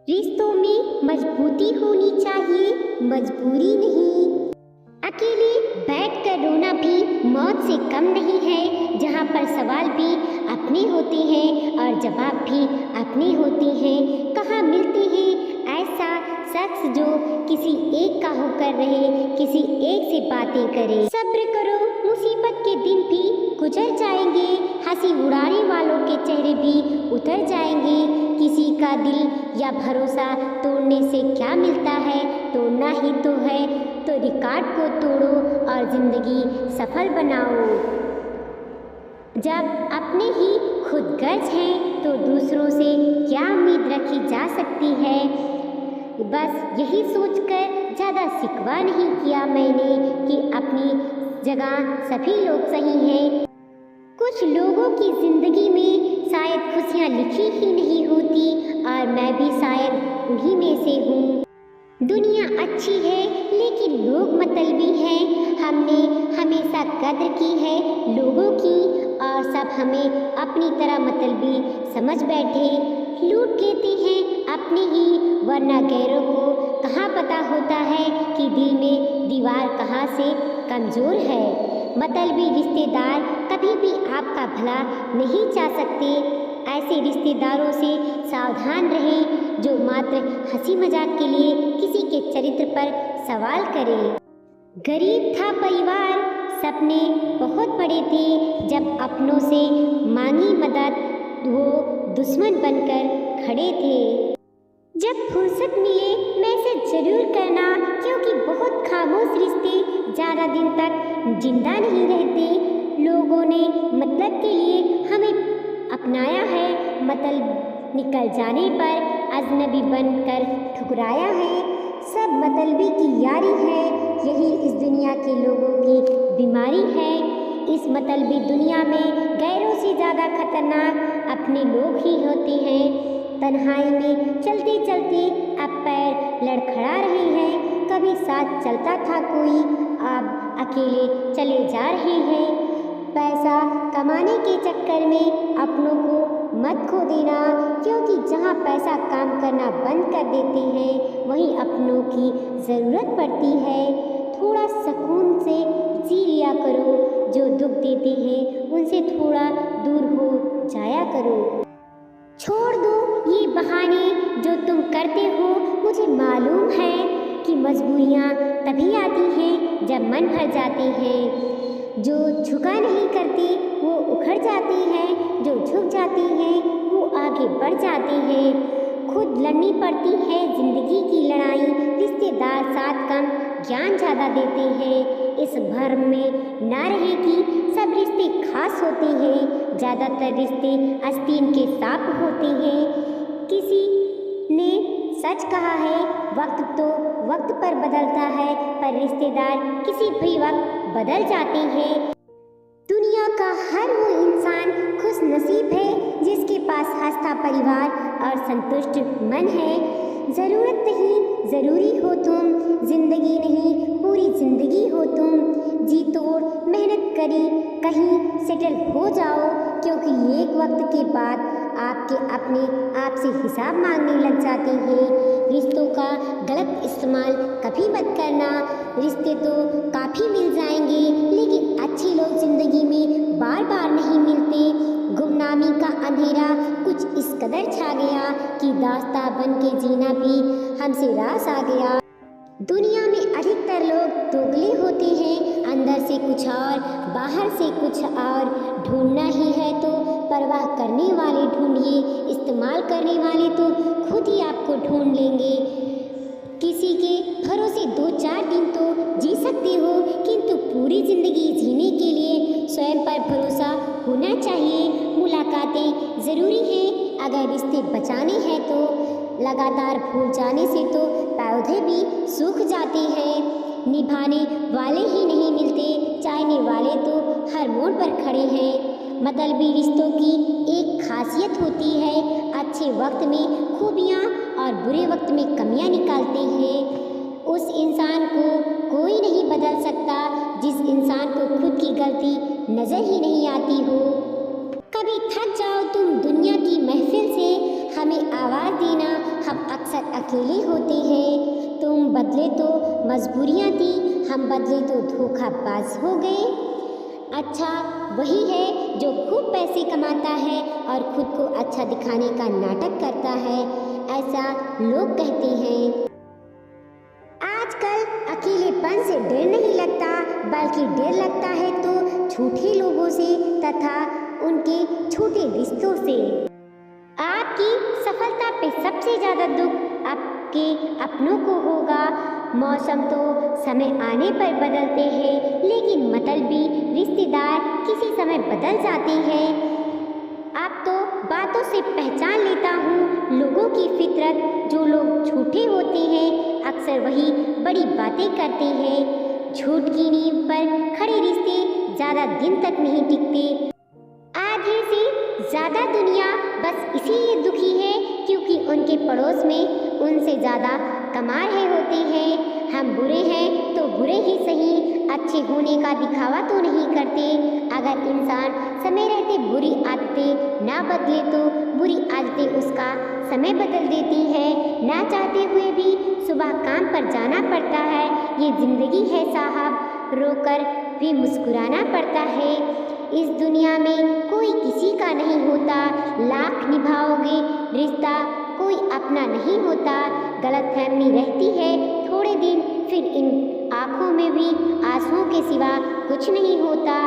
रिश्तों में मजबूती होनी चाहिए, मजबूरी नहीं। अकेले बैठकर रोना भी मौत से कम नहीं है, जहाँ पर सवाल भी अपने होते हैं और जवाब भी अपने होते हैं। कहाँ मिलते हैं ऐसा शख्स जो किसी एक का होकर रहे, किसी एक से बातें करे। सब्र करो, मुसीबत के दिन भी गुजर जाएंगे, हंसी उड़ाने वालों के चेहरे भी उतर जाएंगे। किसी का दिल या भरोसा तोड़ने से क्या मिलता है, तोड़ना ही तो है, तो रिकॉर्ड को तोड़ो और जिंदगी सफल बनाओ। जब अपने ही खुद गर्ज हैं तो दूसरों से क्या उम्मीद रखी जा सकती है। बस यही सोचकर ज़्यादा शिकवा नहीं किया मैंने कि अपनी जगह सभी लोग सही हैं। कुछ लोगों की ज़िंदगी में शायद खुशियाँ लिखी ही नहीं होती और मैं भी शायद उन्हीं में से हूँ। दुनिया अच्छी है लेकिन लोग मतलबी हैं। हमने हमेशा कद्र की है लोगों की और सब हमें अपनी तरह मतलबी समझ बैठे। लूट लेते हैं अपने ही, वरना गैरों को कहाँ पता होता है कि दिल में दीवार कहाँ से कमज़ोर है। मतलबी रिश्तेदार कभी भी आपका भला नहीं चाह सकते। ऐसे रिश्तेदारों से सावधान रहें जो मात्र हंसी मजाक के लिए किसी के चरित्र पर सवाल करें। गरीब था परिवार, सपने बहुत बड़े थे, जब अपनों से मांगी मदद वो दुश्मन बनकर खड़े थे। जब फुर्सत मिले मैसेज जरूर करना, क्योंकि बहुत खामोश रिश्ते ज़्यादा दिन तक जिंदा नहीं रहते। लोगों ने मतलब के लिए हमें अपनाया है, मतलब निकल जाने पर अजनबी बनकर ठुकराया है। सब मतलबी की यारी है, यही इस दुनिया के लोगों की बीमारी है। इस मतलबी दुनिया में गैरों से ज़्यादा खतरनाक अपने लोग ही होते हैं। तन्हाई में चलते चलते अब पैर लड़खड़ा रहे हैं। कभी साथ चलता था कोई, अब अकेले चले जा रहे हैं। पैसा कमाने के चक्कर में अपनों को मत खो देना, क्योंकि जहाँ पैसा काम करना बंद कर देते हैं वहीं अपनों की ज़रूरत पड़ती है। थोड़ा सुकून से जी लिया करो, जो दुख देते हैं उनसे थोड़ा दूर हो जाया करो। छोड़ दो ये बहाने जो तुम करते हो। मुझे मालूम है कि मजबूरियाँ तभी आती हैं जब मन भर जाते हैं। जो झुका नहीं करते वो उखड़ जाते हैं, जो झुक जाते हैं वो आगे बढ़ जाते हैं। खुद लड़नी पड़ती है जिंदगी की लड़ाई, रिश्तेदार साथ कम ज्ञान ज़्यादा देते हैं। इस भ्रम में ना रहे कि सब रिश्ते खास होते हैं, ज़्यादातर रिश्ते आस्तीन के सांप होते हैं। किसी ने सच कहा है, वक्त तो वक्त पर बदलता है, पर रिश्तेदार किसी भी वक्त बदल जाते हैं। दुनिया का हर वो इंसान खुश नसीब है जिसके पास हंसता परिवार और संतुष्ट मन है। ज़रूरत नहीं ज़रूरी हो तुम, जिंदगी नहीं पूरी जिंदगी हो तुम। जी तोड़ मेहनत करी कहीं सेटल हो जाओ, क्योंकि एक वक्त के बाद आपके अपने आप से हिसाब मांगने लग जाते हैं। रिश्तों का गलत इस्तेमाल कभी मत करना। रिश्ते तो काफ़ी मिल जाएंगे लेकिन अच्छे लोग ज़िंदगी में बार बार नहीं मिलते। गुमनामी का अंधेरा कुछ इस कदर छा गया कि दास्तां बन के जीना भी हमसे रास आ गया। दुनिया में अधिकतर लोग दोगले होते हैं, अंदर से कुछ और बाहर से कुछ और। ढूंढना ही है तो परवाह करने वाले ढूंढिए, इस्तेमाल करने वाले तो खुद ही आपको ढूंढ लेंगे। किसी के भरोसे 2-4 दिन तो जी सकते हो, किंतु पूरी ज़िंदगी जीने के लिए स्वयं पर भरोसा होना चाहिए। मुलाकातें ज़रूरी हैं अगर रिश्ते बचाने हैं तो, लगातार भूल जाने से तो पौधे भी सूख जाते हैं। निभाने वाले ही नहीं मिलते, चाहने वाले तो हर मोड़ पर खड़े हैं। मतलबी रिश्तों की एक खासियत होती है, अच्छे वक्त में खूबियाँ और बुरे वक्त में कमियाँ निकालते हैं। उस इंसान को कोई नहीं बदल सकता जिस इंसान को खुद की गलती नज़र ही नहीं आती हो। कभी थक जाओ तुम दुनिया की महफिल से, हमें आवाज़ देना, हम अक्सर अकेले होते हैं। तुम बदले तो मजबूरियाँ थी, हम बदले तो धोखाबाज हो गए। अच्छा वही है जो खूब पैसे कमाता है और खुद को अच्छा दिखाने का नाटक करता है, ऐसा लोग कहते हैं। आजकल अकेलेपन से डर नहीं लगता, बल्कि डर लगता है तो झूठे लोगों से तथा उनके झूठे रिश्तों से। आपकी सफलता पे सबसे ज़्यादा दुख आपके अपनों को होगा। मौसम तो समय आने पर बदलते हैं, लेकिन मतलबी रिश्तेदार किसी समय बदल जाते हैं। आप तो बातों से पहचान लेता हूँ लोगों की फितरत। जो लोग झूठे होते हैं अक्सर वही बड़ी बातें करते हैं। झूठ की नींव पर खड़े रिश्ते ज़्यादा दिन तक नहीं टिकते। आधे से ज़्यादा दुनिया बस इसीलिए दुखी है क्योंकि उनके पड़ोस में उनसे ज़्यादा कमा रहे होते हैं। हम बुरे हैं तो बुरे ही सही, अच्छे होने का दिखावा तो नहीं करते। अगर इंसान समय रहते बुरी आदतें ना बदले तो बुरी आदतें उसका समय बदल देती हैं। ना चाहते हुए भी सुबह काम पर जाना पड़ता है। ये ज़िंदगी है साहब, रोकर भी मुस्कुराना पड़ता है। इस दुनिया में कोई किसी का नहीं होता, लाख निभाओगे रिश्ता कोई अपना नहीं होता। गलतफहमी रहती है थोड़े दिन, फिर इन आँखों में भी आंसुओं के सिवा कुछ नहीं होता।